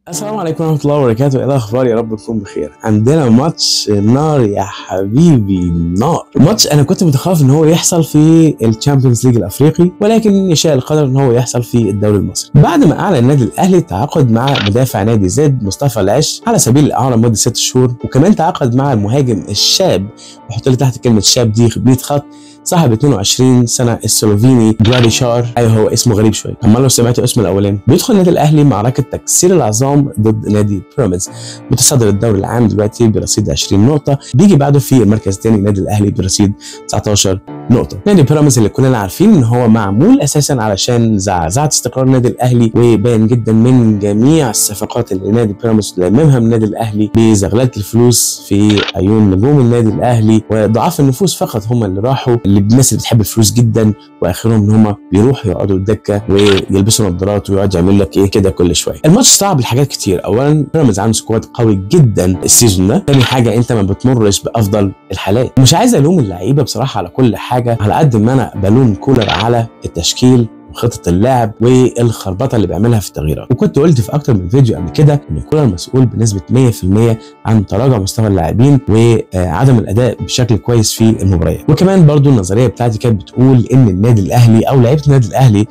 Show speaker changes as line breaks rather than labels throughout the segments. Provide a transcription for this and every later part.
السلام عليكم ورحمة الله وبركاته. ايه الأخبار؟ يا رب تكون بخير. عندنا ماتش نار يا حبيبي، نار. الماتش أنا كنت متخوف إن هو يحصل في الشامبيونز ليج الأفريقي، ولكن يشاء القدر إن هو يحصل في الدوري المصري. بعد ما أعلن النادي الأهلي التعاقد مع مدافع نادي زد مصطفى العش على سبيل الإعارة لمدة 6 شهور، وكمان تعاقد مع المهاجم الشاب، وحط لي تحت كلمة شاب دي 100 خط، صاحب 22 سنه السلوفيني جراديشار. ايوه هو اسمه غريب شويه، امال لو سمعتوا اسمه الاولاني. بيدخل النادي الاهلي معركه تكسير العظام ضد نادي بيراميدز، متصدر الدوري العام دلوقتي برصيد 20 نقطه، بيجي بعده في المركز الثاني النادي الاهلي برصيد 19 نقطه. نادي بيراميدز اللي كلنا عارفين ان هو معمول اساسا علشان زعزعه استقرار النادي الاهلي، وباين جدا من جميع الصفقات اللي نادي بيراميدز لممها من النادي الاهلي بزغلله الفلوس في عيون نجوم النادي الاهلي، وضعاف النفوس فقط هم اللي راحوا، الناس اللي بتحب الفلوس جدا، واخرهم ان هم بيروحوا يقعدوا الدكه ويلبسوا نظارات ويقعد يعمل لك ايه كده كل شويه. الماتش صعب لحاجات كتير. اولا بيراميدز عنده سكواد قوي جدا السيزون ده. ثاني حاجه انت ما بتمرش بافضل الحالات. مش عايز الوم اللعيبه بصراحه على كل حاجه، على قد ما انا بلوم كولر على التشكيل وخطه اللعب والخربطه اللي بيعملها في التغييرات. وكنت قلت في اكتر من فيديو قبل كده ان كولر مسؤول بنسبه 100% عن تراجع مستوى اللاعبين وعدم الاداء بشكل كويس في المباريات. وكمان برضو النظريه بتاعتي كانت بتقول ان النادي الاهلي او لعيبه النادي الاهلي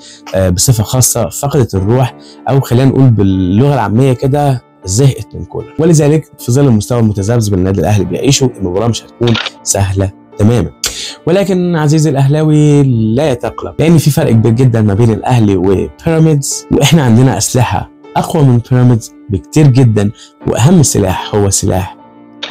بصفه خاصه فقدت الروح، او خلينا نقول باللغه العاميه كده زهقت من كولر. ولذلك في ظل المستوى المتذبذب اللي النادي الاهلي بيعيشه، المباراه مش هتكون سهله تماما. ولكن عزيزي الاهلاوي لا يتقلق، لان في فرق كبير جدا ما بين الاهلي وبيراميدز، واحنا عندنا اسلحه اقوى من بيراميدز بكتير جدا، واهم سلاح هو سلاح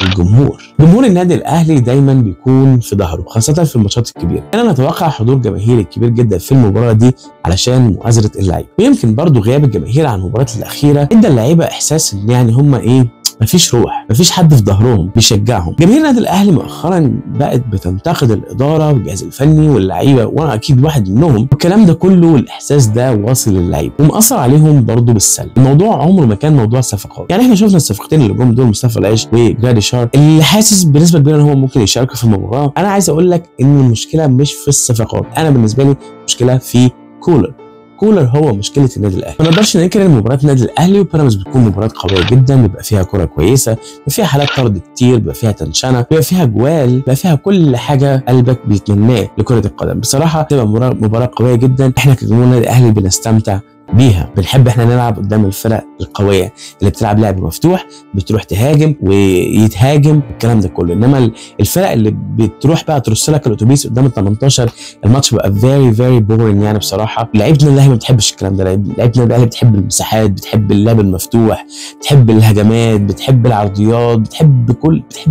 الجمهور. جمهور النادي الاهلي دايما بيكون في ظهره، خاصه في الماتشات الكبيره. انا نتوقع حضور جماهيري كبير جدا في المباراه دي علشان مؤازره اللعيبه، ويمكن برضو غياب الجماهير عن المباريات الاخيره ادى اللعيبه احساس ان يعني هم ايه، مفيش روح، مفيش حد في ظهرهم بيشجعهم. جماهير النادي الاهلي مؤخرا بقت بتنتقد الاداره والجهاز الفني واللعيبه، وانا اكيد واحد منهم، والكلام ده كله والاحساس ده واصل للعيبه ومأثر عليهم برضه بالسلب. الموضوع عمره ما كان موضوع صفقات، يعني احنا شفنا الصفقتين اللي جم دول مصطفى العش وجراديشار، اللي حاسس بنسبه كبيره ان هو ممكن يشاركوا في المباراه. انا عايز اقول لك ان المشكله مش في الصفقات، انا بالنسبه لي المشكله في كولر هو مشكله النادي الاهلي. ما نقدرش ننكر ان مباراه النادي الاهلي وبيراميدز بتكون مباراه قويه جدا، بيبقى فيها كره كويسه، بيبقى فيها حالات طرد كتير، بيبقى فيها تنشنه، بيبقى فيها جوال، بيبقى فيها كل حاجه قلبك بيتمناه لكره القدم. بصراحه بتبقى مباراه قويه جدا، احنا كجمهور النادي الاهلي بنستمتع بيها، بنحب احنا نلعب قدام الفرق القويه اللي بتلعب لعب مفتوح، بتروح تهاجم ويتهاجم الكلام ده كله. انما الفرق اللي بتروح بقى ترص لك الاتوبيس قدام ال 18، الماتش بقى فيري بورين. يعني بصراحه لعيبه النادي الاهلي ما بتحبش الكلام ده، لعيبه النادي الاهلي بتحب المساحات، بتحب اللعب المفتوح، بتحب الهجمات، بتحب العرضيات، بتحب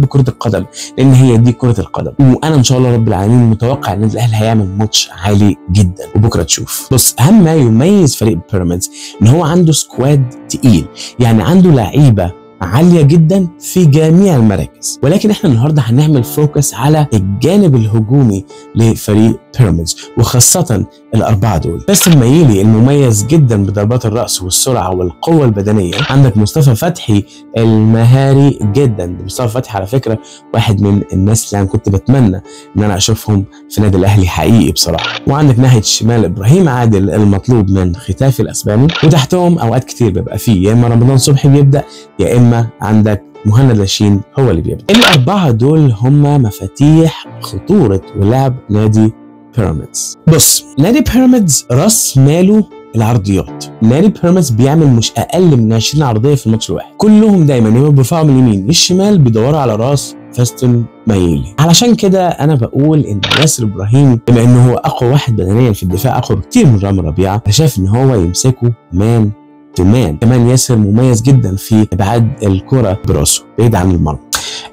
كره القدم، لان هي دي كره القدم. وانا ان شاء الله رب العالمين متوقع ان النادي الاهلي هيعمل ماتش عالي جدا، وبكره تشوف. بص، اهم ما يميز فريق بيراميدز ان هو عنده سكواد تقيل، يعني عنده لعيبه عاليه جدا في جميع المراكز. ولكن احنا النهارده هنعمل فوكس على الجانب الهجومي لفريق بيراميدز، وخاصه الاربعه دول. بس الميلي المميز جدا بضربات الراس والسرعه والقوه البدنيه. عندك مصطفى فتحي المهاري جدا. مصطفى فتحي على فكره واحد من الناس اللي انا كنت بتمنى ان انا اشوفهم في النادي الاهلي حقيقي بصراحه. وعندك ناحيه الشمال ابراهيم عادل المطلوب من ختافي الاسباني، وتحتهم اوقات كتير بيبقى فيه يا اما رمضان صبحي بيبدا، يا اما عندك مهند لاشين هو اللي بيبدا. الاربعه دول هم مفاتيح خطوره ولعب نادي بيراميدز. بص، نادي بيراميدز راس ماله العرضيات. نادي بيراميدز بيعمل مش اقل من 20 عرضيه في الماتش الواحد، كلهم دايما يا بيرفعوا من اليمين للشمال، بيدوروا على راس فاستون مايلي. علشان كده انا بقول ان ياسر ابراهيم بما انه هو اقوى واحد بدنيا في الدفاع، اقوى بكتير من رامي ربيعه، انا شايف ان هو يمسكه مان تو مان. كمان ياسر مميز جدا في ابعاد الكره براسه بعيد عن المرمى،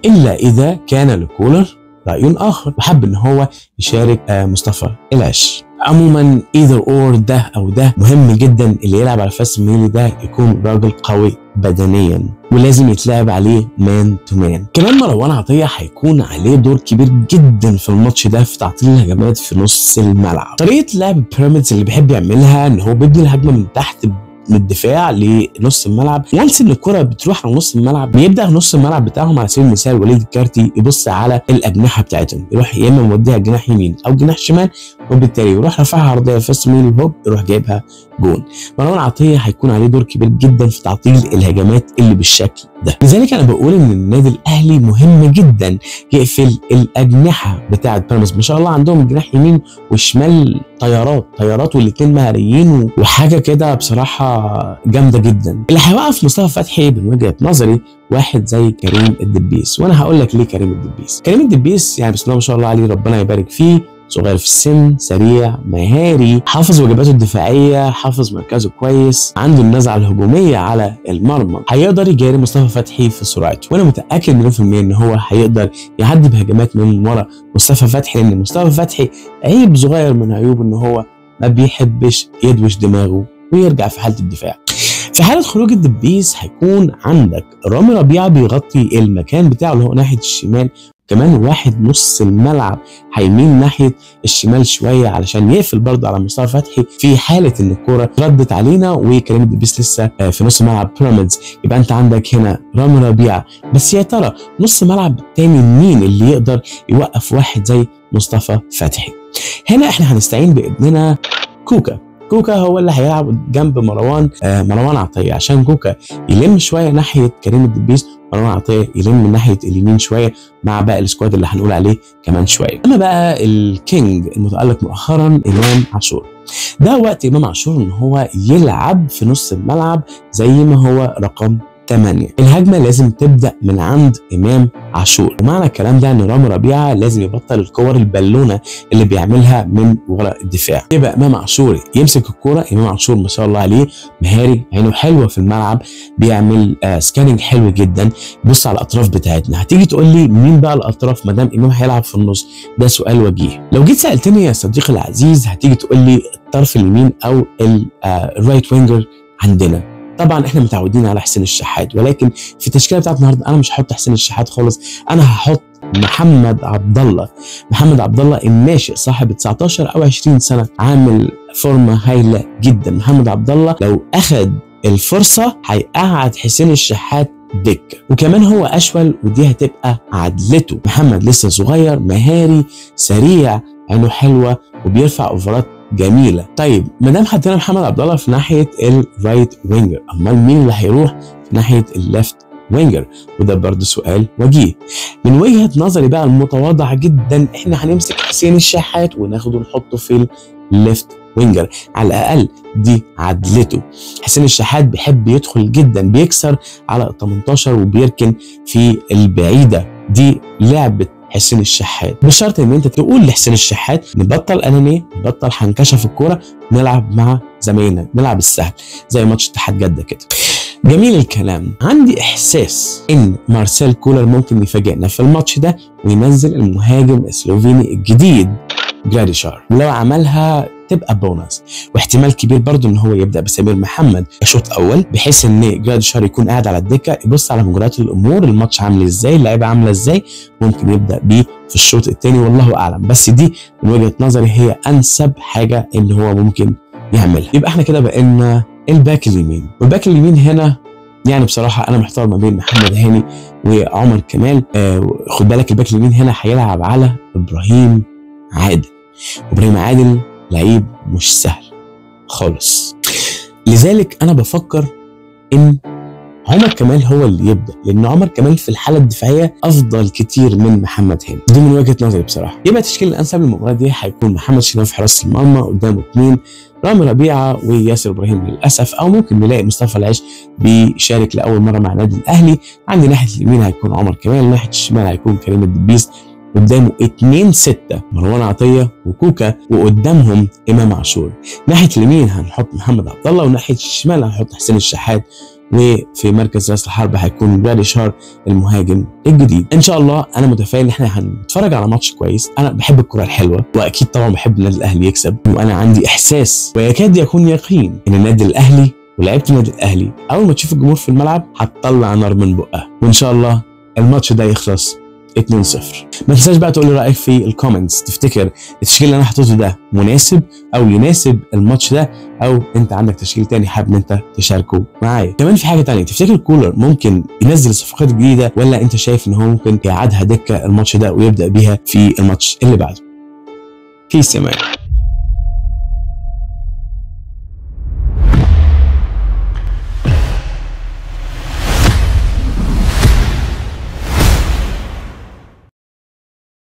الا اذا كان لكولر رأي آخر وحب إن هو يشارك مصطفى العش. عموما either or، ده أو ده مهم جدا. اللي يلعب على فاس ميلي ده يكون راجل قوي بدنيا، ولازم يتلعب عليه مان تو مان. كمان مروان عطية هيكون عليه دور كبير جدا في الماتش ده في تعطيل الهجمات في نص الملعب. طريقة لعب بيراميدز اللي بيحب يعملها إن هو بيبني الهجمة من تحت من الدفاع لنص الملعب. وانس ان الكره بتروح على نص الملعب، بيبدا نص الملعب بتاعهم على سبيل المثال وليد الكارتي يبص على الاجنحه بتاعتهم، يروح يا اما موديها جناح يمين او جناح شمال، وبالتالي يروح رافعها عرضيه فاست ميل هوب، يروح جايبها جون. مروان عطيه هيكون عليه دور كبير جدا في تعطيل الهجمات اللي بالشكل ده. لذلك انا بقول ان النادي الاهلي مهم جدا يقفل الاجنحه بتاعه بيراميدز. ما شاء الله عندهم جناح يمين وشمال طيارات والاثنين مهاريين وحاجه كده بصراحه جامده جدا. اللي هيوقف مصطفى فتحي من وجهه نظري واحد زي كريم الدبيس، وانا هقول لك ليه كريم الدبيس. كريم الدبيس يعني بسم الله ما شاء الله عليه، ربنا يبارك فيه، صغير في السن، سريع، مهاري، حافظ واجباته الدفاعيه، حافظ مركزه كويس، عنده النزعه الهجوميه على المرمى، هيقدر يجاري مصطفى فتحي في سرعته، وانا متاكد مليون في الميه ان هو هيقدر يعدي بهجمات من ورا مصطفى فتحي، لان مصطفى فتحي عيب صغير من عيوبه ان هو ما بيحبش يدوش دماغه ويرجع في حاله الدفاع. في حالة خروج الدبيس هيكون عندك رامي ربيعة بيغطي المكان بتاعه اللي هو ناحية الشمال، كمان واحد نص الملعب هيميل ناحية الشمال شوية علشان يقفل برضه على مصطفى فتحي في حالة ان الكرة ردت علينا وكريم الدبيس لسه في نص ملعب بيراميدز. يبقى انت عندك هنا رامي ربيعة، بس يا ترى نص ملعب تاني مين اللي يقدر يوقف واحد زي مصطفى فتحي؟ هنا احنا هنستعين بابننا كوكا هو اللي هيلعب جنب مروان عطيه، عشان كوكا يلم شويه ناحيه كريم الدبيس، مروان عطيه يلم من ناحيه اليمين شويه مع باقي السكواد اللي هنقول عليه كمان شويه. اما بقى الكينج المتالق مؤخرا امام عاشور، ده وقت امام عاشور ان هو يلعب في نص الملعب زي ما هو رقم 8. الهجمه لازم تبدا من عند امام عاشور، ومعنى الكلام ده ان رامي ربيعه لازم يبطل الكور البالونه اللي بيعملها من ورا الدفاع. يبقى امام عاشور يمسك الكوره. امام عاشور ما شاء الله عليه مهاري، عينه حلوه في الملعب، بيعمل سكاننج حلو جدا. بص على الاطراف بتاعتنا، هتيجي تقول لي مين بقى الاطراف ما دام امام هيلعب في النص؟ ده سؤال وجيه. لو جيت سالتني يا صديقي العزيز هتيجي تقول لي الطرف اليمين او الرايت وينجر عندنا. طبعا احنا متعودين على حسين الشحات، ولكن في التشكيله بتاعت النهارده انا مش هحط حسين الشحات خالص، انا هحط محمد عبد الله الناشئ صاحب 19 او 20 سنه، عامل فورمه هايله جدا. محمد عبد الله لو اخذ الفرصه هيقعد حسين الشحات دكه، وكمان هو اشول ودي هتبقى عدلته. محمد لسه صغير، مهاري، سريع، عينه حلوه، وبيرفع اوفرات جميله. طيب ما دام حطينا محمد عبد الله في ناحيه الرايت وينجر، امال مين اللي هيروح في ناحيه الليفت وينجر؟ وده برضه سؤال وجيه. من وجهه نظري بقى المتواضعه جدا، احنا هنمسك حسين الشحات وناخده نحطه في الليفت وينجر، على الاقل دي عدلته. حسين الشحات بيحب يدخل جدا، بيكسر على 18 وبيركن في البعيده، دي لعبه حسين الشحات. بشرط ان انت تقول لحسين الشحات نبطل انانيه، نبطل حنكشه في الكوره، نلعب مع زمايلنا، نلعب السهل زي ماتش اتحاد جده كده. جميل الكلام. عندي احساس ان مارسيل كولر ممكن يفاجئنا في الماتش ده وينزل المهاجم السلوفيني الجديد جراديشار، ولو عملها تبقى بونص، واحتمال كبير برضو ان هو يبدا بسمير محمد كشوط اول، بحيث ان جراديشار يكون قاعد على الدكه يبص على مجريات الامور، الماتش عامل ازاي، اللعيبه عامله ازاي، ممكن يبدا بيه في الشوط الثاني، والله اعلم. بس دي من وجهه نظري هي انسب حاجه ان هو ممكن يعملها. يبقى احنا كده بقينا الباك اليمين، والباك اليمين هنا يعني بصراحه انا محتار ما بين محمد هاني وعمر كمال. خد بالك الباك اليمين هنا هيلعب على ابراهيم عادل، لعيب مش سهل خالص. لذلك انا بفكر ان عمر كمال هو اللي يبدا، لان عمر كمال في الحاله الدفاعيه افضل كتير من محمد هاني، دي من وجهه نظري بصراحه. يبقى التشكيل الانسب للمباراه دي هيكون محمد شناوي في حراسه المرمى، قدامه 2 رامي ربيعه وياسر ابراهيم للاسف، او ممكن نلاقي مصطفى العيش بيشارك لاول مره مع النادي الاهلي. عندي ناحيه اليمين هيكون عمر كمال، ناحيه الشمال هيكون كريم الدبيس، قدامه 2-6 مروان عطيه وكوكا، وقدامهم امام عاشور. ناحيه اليمين هنحط محمد عبد الله، وناحيه الشمال هنحط حسين الشحات، وفي مركز راس الحربة هيكون جراديشار المهاجم الجديد. ان شاء الله انا متفائل ان احنا هنتفرج على ماتش كويس. انا بحب الكرة الحلوة، واكيد طبعا بحب النادي الاهلي يكسب، وانا عندي احساس ويكاد يكون يقين ان النادي الاهلي ولاعيبه النادي الاهلي اول ما تشوف الجمهور في الملعب هتطلع نار من بقها، وان شاء الله الماتش ده يخلص 2-0. ما تنساش بقى تقول لي رايك في الكومنتس، تفتكر التشكيل اللي انا حطيته ده مناسب او يناسب الماتش ده، او انت عندك تشكيل تاني حابب ان انت تشاركه معايا. كمان في حاجه تانية، تفتكر كولر ممكن ينزل الصفقات الجديده، ولا انت شايف ان هو ممكن يقعدها دكه الماتش ده ويبدا بيها في الماتش اللي بعده؟ في السماء.